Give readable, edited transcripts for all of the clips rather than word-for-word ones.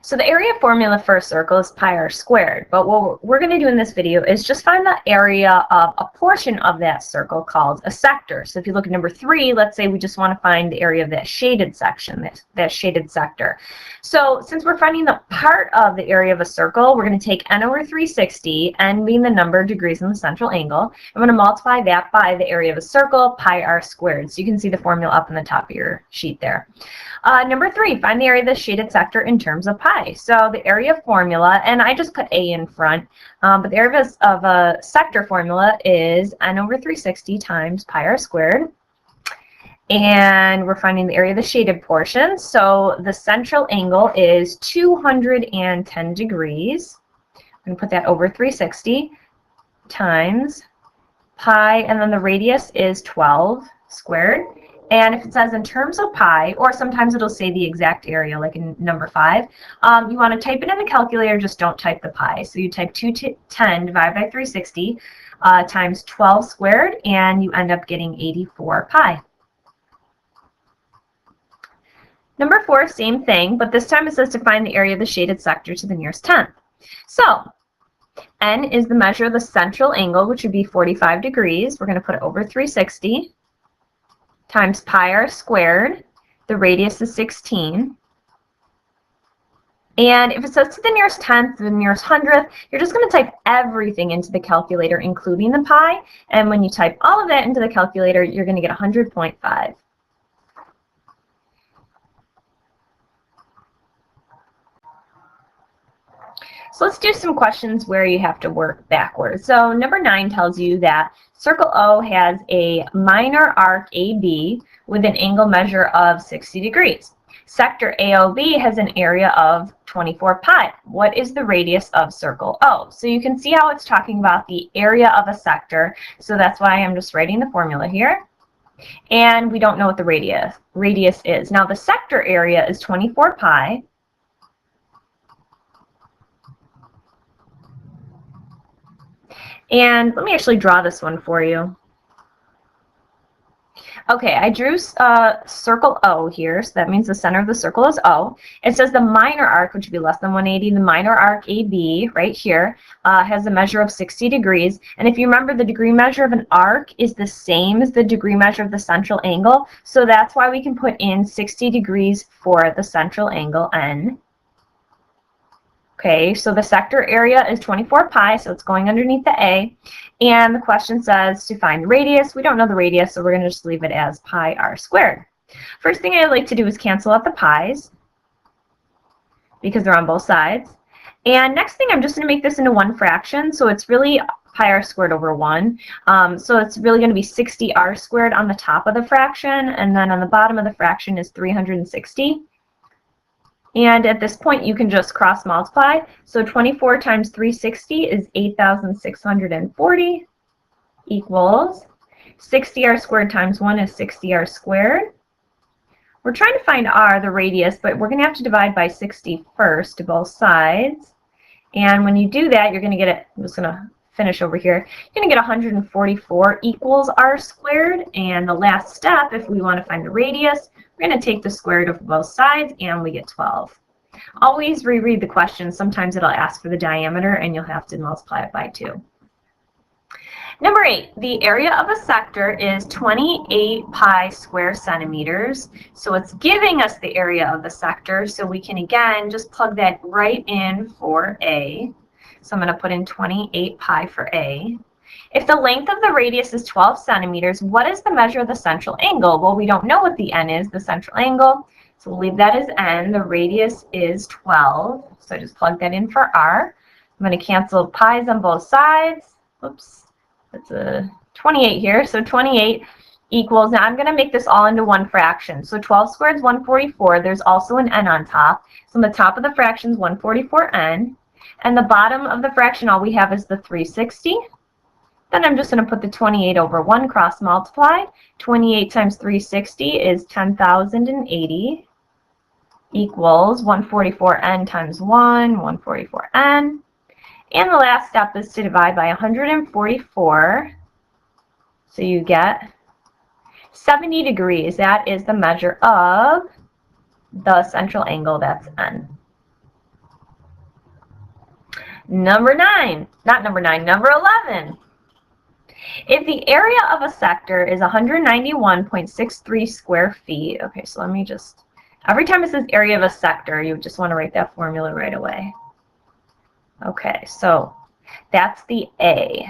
So the area formula for a circle is pi r squared, but what we're going to do in this video is just find the area of a portion of that circle called a sector. So if you look at number 3, let's say we just want to find the area of that shaded section, that shaded sector. So since we're finding the part of the area of a circle, we're going to take n over 360, n being the number of degrees in the central angle. I'm going to multiply that by the area of a circle, pi r squared. So you can see the formula up in the top of your sheet there. Number 3, find the area of the shaded sector in terms of pi. So the area formula, and I just put a in front, but the area of a sector formula is n over 360 times pi r squared. And we're finding the area of the shaded portion. So the central angle is 210 degrees. I'm going to put that over 360 times pi, and then the radius is 12 squared. And if it says in terms of pi, or sometimes it'll say the exact area, like in number 5, you want to type it in the calculator, just don't type the pi. So you type 210 divided by 360 times 12 squared, and you end up getting 84 pi. Number 4, same thing, but this time it says to find the area of the shaded sector to the nearest tenth. So n is the measure of the central angle, which would be 45 degrees. We're going to put it over 360. Times pi r squared. The radius is 16. And if it says to the nearest tenth, the nearest hundredth, you're just going to type everything into the calculator, including the pi. And when you type all of that into the calculator, you're going to get 100.5. So let's do some questions where you have to work backwards. So number 9 tells you that circle O has a minor arc AB with an angle measure of 60 degrees. Sector AOB has an area of 24 pi. What is the radius of circle O? So you can see how it's talking about the area of a sector. So that's why I'm just writing the formula here. And we don't know what the radius is. Now the sector area is 24 pi. And let me actually draw this one for you. Okay, I drew circle O here, so that means the center of the circle is O. It says the minor arc, which would be less than 180, the minor arc AB right here has a measure of 60 degrees. And if you remember, the degree measure of an arc is the same as the degree measure of the central angle. So that's why we can put in 60 degrees for the central angle N. Okay, so the sector area is 24 pi, so it's going underneath the A. And the question says to find the radius. We don't know the radius, so we're going to just leave it as pi r squared. First thing I like to do is cancel out the pi's because they're on both sides. And next thing, I'm just going to make this into one fraction, so it's really pi r squared over 1. So it's really going to be 60 r squared on the top of the fraction, and then on the bottom of the fraction is 360. And at this point, you can just cross multiply. So 24 times 360 is 8,640 equals 60 r squared times 1 is 60 r squared. We're trying to find r, the radius, but we're going to have to divide by 60 first to both sides. And when you do that, you're going to get it. I'm just going to finish over here. You're going to get 144 equals r squared. And the last step, if we want to find the radius, we're going to take the square root of both sides, and we get 12. Always reread the question. Sometimes it'll ask for the diameter, and you'll have to multiply it by 2. Number 8, the area of a sector is 28 pi square centimeters. So it's giving us the area of the sector, so we can, again, just plug that right in for A. So I'm going to put in 28 pi for A. If the length of the radius is 12 centimeters, what is the measure of the central angle? Well, we don't know what the n is, the central angle, so we'll leave that as n. The radius is 12, so I just plug that in for r. I'm going to cancel pi's on both sides. Oops, that's a 28 here, so 28 equals, now I'm going to make this all into one fraction. So 12 squared is 144. There's also an n on top. So on the top of the fraction is 144n, and the bottom of the fraction, all we have is the 360. Then I'm just going to put the 28 over 1, cross multiply. 28 times 360 is 10,080 equals 144n times 1, 144n. And the last step is to divide by 144. So you get 70 degrees. That is the measure of the central angle, that's n. Number 9, not number 9, number 11. If the area of a sector is 191.63 square feet, okay, so let me just, every time it says area of a sector, you just want to write that formula right away. Okay, so that's the A.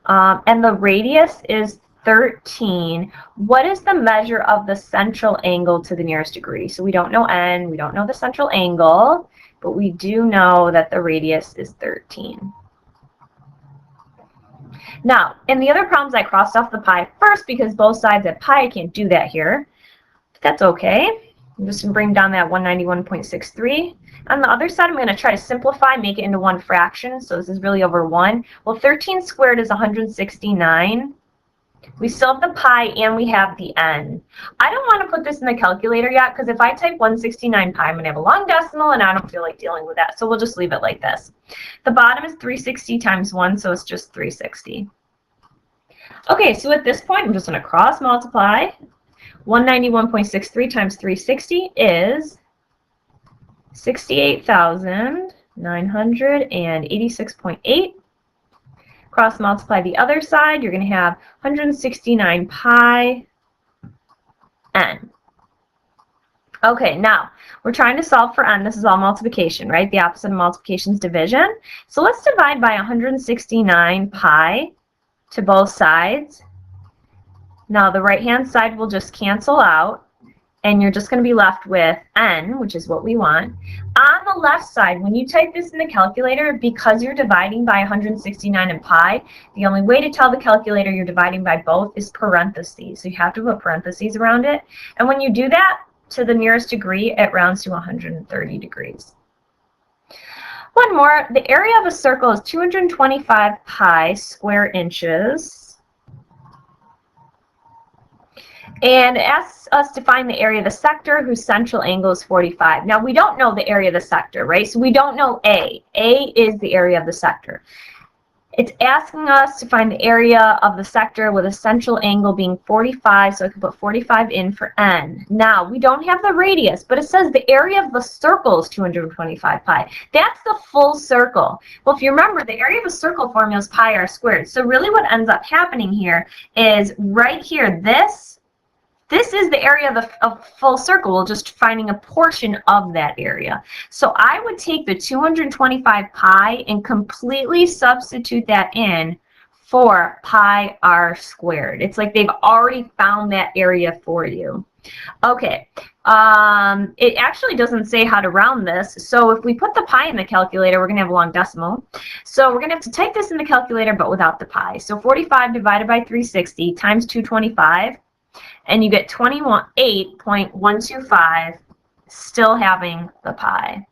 And the radius is 13. What is the measure of the central angle to the nearest degree? So we don't know n, we don't know the central angle, but we do know that the radius is 13. Now, in the other problems, I crossed off the pi first because both sides have pi. I can't do that here, but that's okay. I'm just going to bring down that 191.63. On the other side, I'm going to try to simplify, make it into one fraction. So this is really over 1. Well, 13 squared is 169. We still have the pi and we have the n. I don't want to put this in the calculator yet because if I type 169 pi, I'm going to have a long decimal and I don't feel like dealing with that. So we'll just leave it like this. The bottom is 360 times 1, so it's just 360. Okay, so at this point, I'm just going to cross multiply. 191.63 times 360 is 68,986.8. Cross multiply the other side, you're going to have 169 pi n. Okay, now we're trying to solve for n. This is all multiplication, right? The opposite of multiplication is division. So let's divide by 169 pi to both sides. Now the right-hand side will just cancel out, and you're just going to be left with n, which is what we want. On the left side, when you type this in the calculator, because you're dividing by 169 and pi, the only way to tell the calculator you're dividing by both is parentheses. So you have to put parentheses around it. And when you do that, to the nearest degree, it rounds to 130 degrees. One more, the area of a circle is 225 pi square inches. And it asks us to find the area of the sector whose central angle is 45. Now, we don't know the area of the sector, right? So we don't know A. A is the area of the sector. It's asking us to find the area of the sector with a central angle being 45, so I can put 45 in for n. Now, we don't have the radius, but it says the area of the circle is 225 pi. That's the full circle. Well, if you remember, the area of a circle formula is pi r squared. So really what ends up happening here is right here, this is the area of the full circle. We're just finding a portion of that area. So I would take the 225 pi and completely substitute that in for pi r squared. It's like they've already found that area for you. Okay, it actually doesn't say how to round this. So if we put the pi in the calculator, we're going to have a long decimal. So we're going to have to type this in the calculator, but without the pi. So 45 divided by 360 times 225. And you get 28.125, still having the pi.